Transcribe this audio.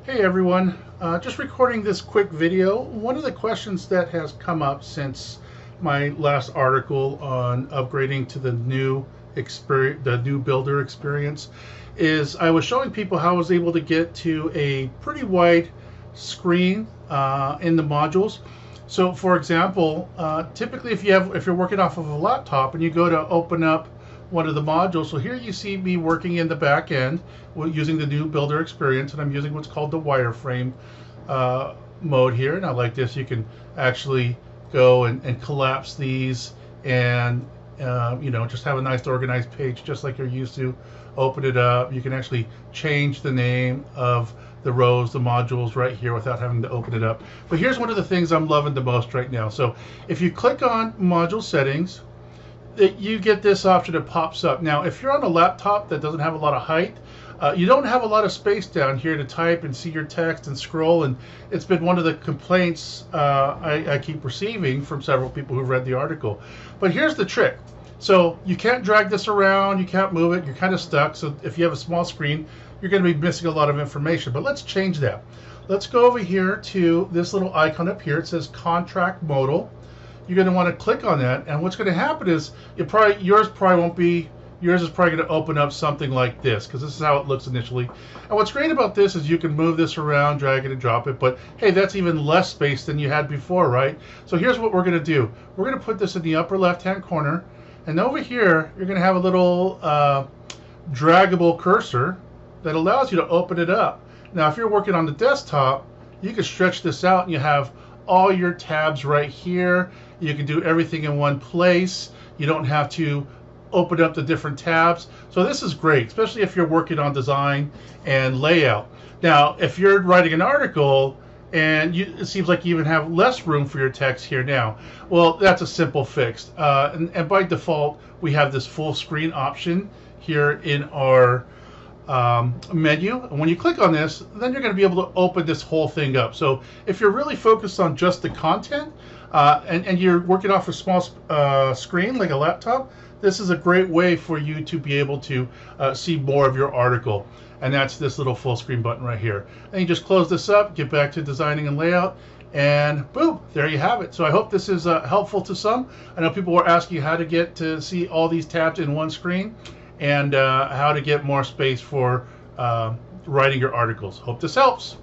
Hey everyone, just recording this quick video. One of the questions that has come up since my last article on upgrading to the new builder experience is I was showing people how I was able to get to a pretty wide screen in the modules. So for example, typically if you're working off of a laptop and you go to open up one of the modules. So here you see me working in the back end using the new builder experience, and I'm using what's called the wireframe mode here. Now like this, you can actually go and collapse these and just have a nice organized page just like you're used to. Open it up. You can actually change the name of the rows, the modules right here without having to open it up. But here's one of the things I'm loving the most right now. So if you click on module settings, you get this option that pops up. Now, if you're on a laptop that doesn't have a lot of height, you don't have a lot of space down here to type and see your text and scroll, and it's been one of the complaints I keep receiving from several people who've read the article. But here's the trick. So you can't drag this around, you can't move it, you're kind of stuck. So if you have a small screen, you're going to be missing a lot of information. But let's change that. Let's go over here to this little icon up here. It says Contract Modal. You're going to want to click on that, and what's going to happen is yours is probably going to open up something like this, because this is how it looks initially. And what's great about this is you can move this around, drag it and drop it, but hey, that's even less space than you had before, right? So here's what we're going to do. We're going to put this in the upper left hand corner, and over here you're going to have a little draggable cursor that allows you to open it up. Now if you're working on the desktop, you can stretch this out and you have all your tabs right here. You can do everything in one place. You don't have to open up the different tabs. So this is great, especially if you're working on design and layout. Now, if you're writing an article and it seems like you even have less room for your text here now, well, that's a simple fix. And by default, we have this full screen option here in our menu. And when you click on this, then you're going to be able to open this whole thing up. So if you're really focused on just the content and you're working off a small screen like a laptop, this is a great way for you to be able to see more of your article. And that's this little full screen button right here. And you just close this up, get back to designing and layout, and boom, there you have it. So I hope this is helpful to some. I know people were asking how to get to see all these tabs in one screen, and how to get more space for writing your articles. Hope this helps.